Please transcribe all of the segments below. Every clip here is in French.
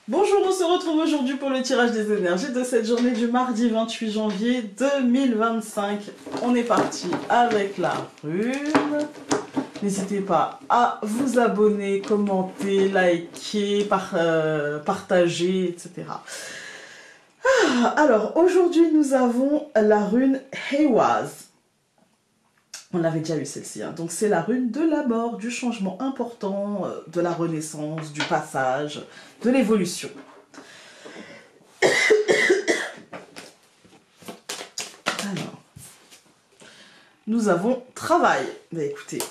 Bonjour, on se retrouve aujourd'hui pour le tirage des énergies de cette journée du mardi 28 janvier 2025. On est parti avec la rune. N'hésitez pas à vous abonner, commenter, liker, partager, etc. Alors, aujourd'hui, nous avons la rune Heiwaz. On l'avait déjà eu celle-ci, hein. Donc c'est la rune de la mort, du changement important, de la renaissance, du passage, de l'évolution. Alors, nous avons travail. Mais écoutez,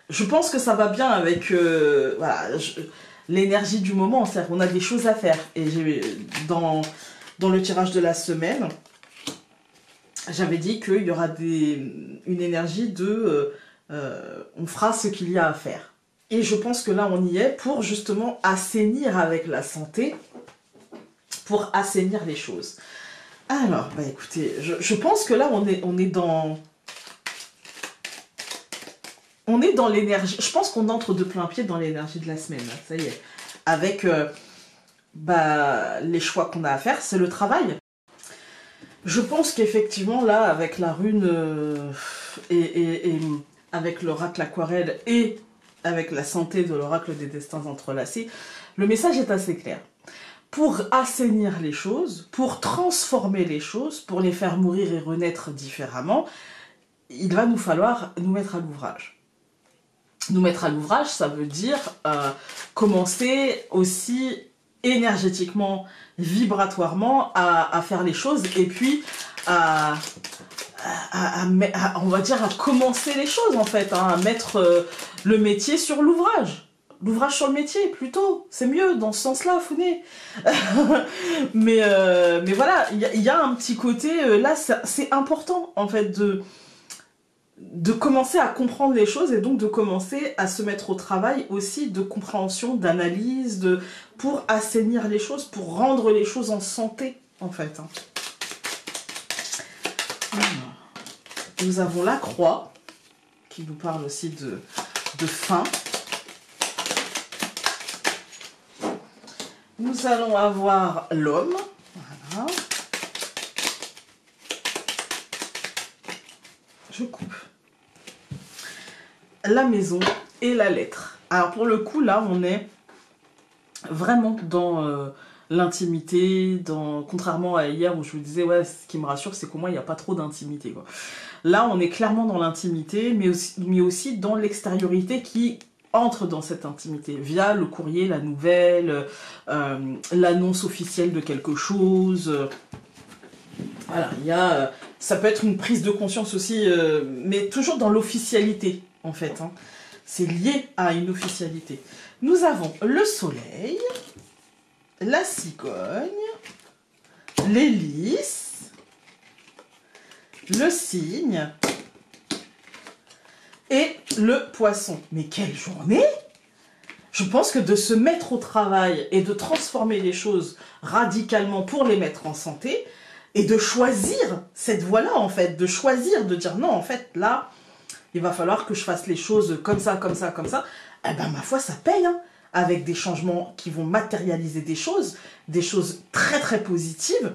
je pense que ça va bien avec voilà, l'énergie du moment, c'est-à-dire qu'on a des choses à faire. Et dans le tirage de la semaine, j'avais dit qu'il y aura une énergie de on fera ce qu'il y a à faire. Et je pense que là, on y est pour justement assainir avec la santé, pour assainir les choses. Alors, bah écoutez, je pense que là, on est dans l'énergie. Je pense qu'on entre de plein pied dans l'énergie de la semaine, là, ça y est. Avec les choix qu'on a à faire, c'est le travail. Je pense qu'effectivement, là, avec la rune et avec l'oracle aquarelle et avec la santé de l'oracle des destins entrelacés, le message est assez clair. Pour assainir les choses, pour transformer les choses, pour les faire mourir et renaître différemment, il va nous falloir nous mettre à l'ouvrage. Nous mettre à l'ouvrage, ça veut dire commencer aussi énergétiquement, vibratoirement à faire les choses et puis on va dire à commencer les choses en fait, hein, à mettre le métier sur l'ouvrage. L'ouvrage sur le métier, plutôt, c'est mieux dans ce sens-là, Founé. mais voilà, il y a un petit côté, là c'est important en fait de commencer à comprendre les choses et donc de commencer à se mettre au travail aussi de compréhension, d'analyse, pour assainir les choses, pour rendre les choses en santé, en fait. Hein. Nous avons la croix, qui nous parle aussi de fin. Nous allons avoir l'homme, voilà. Je coupe. La maison et la lettre. Alors pour le coup, là, on est vraiment dans l'intimité, contrairement à hier où je vous disais, ouais, ce qui me rassure, c'est qu'au moins, il n'y a pas trop d'intimité. Là, on est clairement dans l'intimité, mais aussi dans l'extériorité qui entre dans cette intimité, via le courrier, la nouvelle, l'annonce officielle de quelque chose. Voilà, il y a... ça peut être une prise de conscience aussi, mais toujours dans l'officialité, en fait. Hein. C'est lié à une officialité. Nous avons le soleil, la cigogne, l'hélice, le cygne et le poisson. Mais quelle journée! Je pense que de se mettre au travail et de transformer les choses radicalement pour les mettre en santé, et de choisir cette voie-là, en fait, de choisir, de dire non, en fait, là, il va falloir que je fasse les choses comme ça, comme ça, comme ça. Eh ben, ma foi, ça paye, hein, avec des changements qui vont matérialiser des choses très, très positives,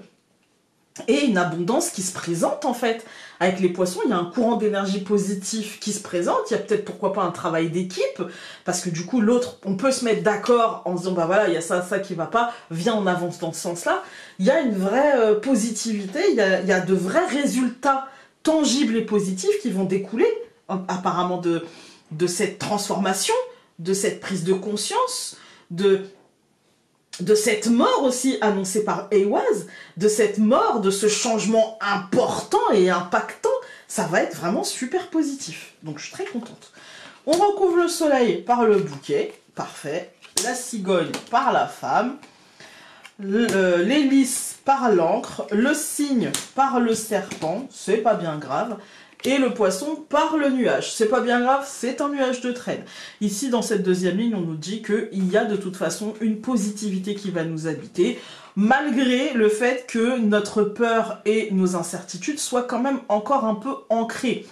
et une abondance qui se présente, en fait. Avec les poissons, il y a un courant d'énergie positif qui se présente, il y a peut-être, pourquoi pas, un travail d'équipe, parce que du coup, l'autre, on peut se mettre d'accord en se disant, bah voilà, il y a ça qui va pas, viens, on avance dans ce sens-là. Il y a une vraie positivité, il y a de vrais résultats tangibles et positifs qui vont découler, apparemment, de cette transformation, de cette prise de conscience, de cette mort aussi annoncée par Heiwaz, de cette mort, de ce changement important et impactant, ça va être vraiment super positif. Donc je suis très contente. On recouvre le soleil par le bouquet, parfait. La cigogne par la femme, l'hélice par l'encre, le cygne par le serpent, c'est pas bien grave. Et le poisson par le nuage. C'est pas bien grave, c'est un nuage de traîne. Ici, dans cette deuxième ligne, on nous dit qu'il y a de toute façon une positivité qui va nous habiter, malgré le fait que notre peur et nos incertitudes soient quand même encore un peu ancrées.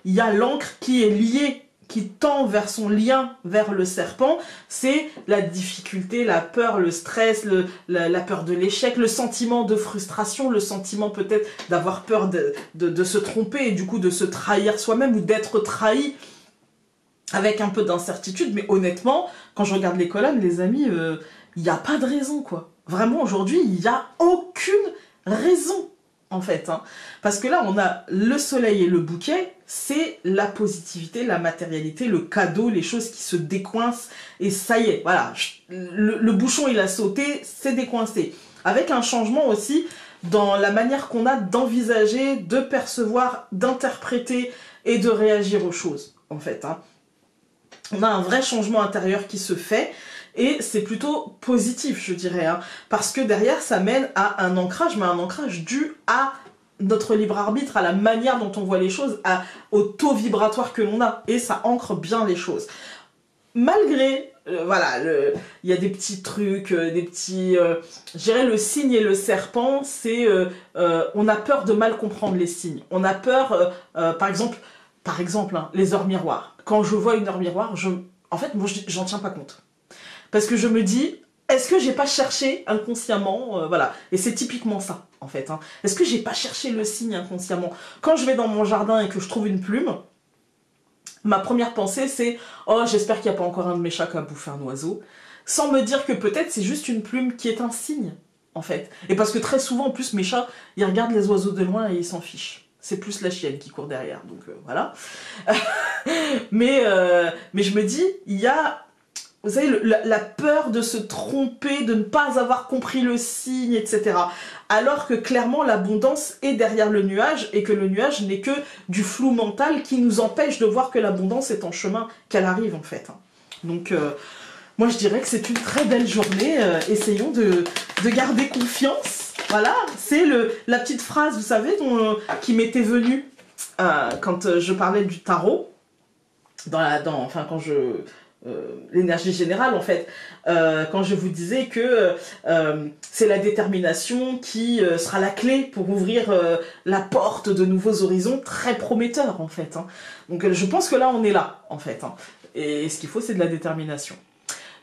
Il y a l'encre qui est liée qui tend vers son lien vers le serpent, c'est la difficulté, la peur, le stress, la peur de l'échec, le sentiment de frustration, le sentiment peut-être d'avoir peur de se tromper et du coup de se trahir soi-même ou d'être trahi avec un peu d'incertitude. Mais honnêtement, quand je regarde les colonnes, les amis, il n'y a pas de raison, quoi. Vraiment, aujourd'hui, il n'y a aucune raison, en fait. Hein. Parce que là, on a le soleil et le bouquet, c'est la positivité, la matérialité, le cadeau, les choses qui se décoincent, et ça y est, voilà, le bouchon, il a sauté, c'est décoincé. Avec un changement aussi dans la manière qu'on a d'envisager, de percevoir, d'interpréter et de réagir aux choses, en fait. Hein. On a un vrai changement intérieur qui se fait, et c'est plutôt positif, je dirais, hein, parce que derrière, ça mène à un ancrage, mais un ancrage dû à notre libre arbitre, à la manière dont on voit les choses, au taux vibratoire que l'on a, et ça ancre bien les choses. Malgré, voilà, il y a des petits trucs, des petits... je dirais le signe et le serpent, c'est... on a peur de mal comprendre les signes. On a peur, par exemple, hein, les heures miroirs. Quand je vois une heure miroir, en fait, moi, j'en tiens pas compte. Parce que je me dis, est-ce que j'ai pas cherché inconsciemment, voilà, et c'est typiquement ça, en fait. Hein. Est-ce que j'ai pas cherché le signe inconsciemment? Quand je vais dans mon jardin et que je trouve une plume, ma première pensée c'est, oh, j'espère qu'il n'y a pas encore un de mes chats qui a bouffé un oiseau, sans me dire que peut-être c'est juste une plume qui est un signe, en fait. Et parce que très souvent, en plus, mes chats, ils regardent les oiseaux de loin et ils s'en fichent. C'est plus la chienne qui court derrière, donc voilà. mais je me dis, il y a... Vous savez, la peur de se tromper, de ne pas avoir compris le signe, etc. Alors que clairement, l'abondance est derrière le nuage et que le nuage n'est que du flou mental qui nous empêche de voir que l'abondance est en chemin, qu'elle arrive en fait. Donc, moi je dirais que c'est une très belle journée. Essayons de garder confiance. Voilà, c'est la petite phrase, vous savez, qui m'était venue quand je parlais du tarot. Enfin, quand je... l'énergie générale en fait, quand je vous disais que c'est la détermination qui sera la clé pour ouvrir la porte de nouveaux horizons très prometteurs en fait. Hein. Donc je pense que là on est là en fait. Hein. Et ce qu'il faut c'est de la détermination.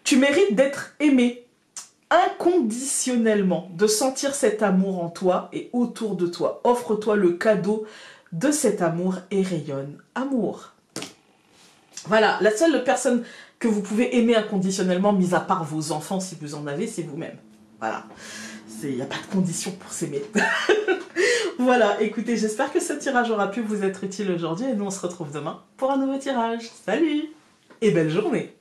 Tu mérites d'être aimé inconditionnellement, de sentir cet amour en toi et autour de toi. Offre-toi le cadeau de cet amour et rayonne amour. Voilà, la seule personne que vous pouvez aimer inconditionnellement, mis à part vos enfants si vous en avez, c'est vous-même. Voilà, il n'y a pas de condition pour s'aimer. Voilà, écoutez, j'espère que ce tirage aura pu vous être utile aujourd'hui et nous on se retrouve demain pour un nouveau tirage. Salut et belle journée!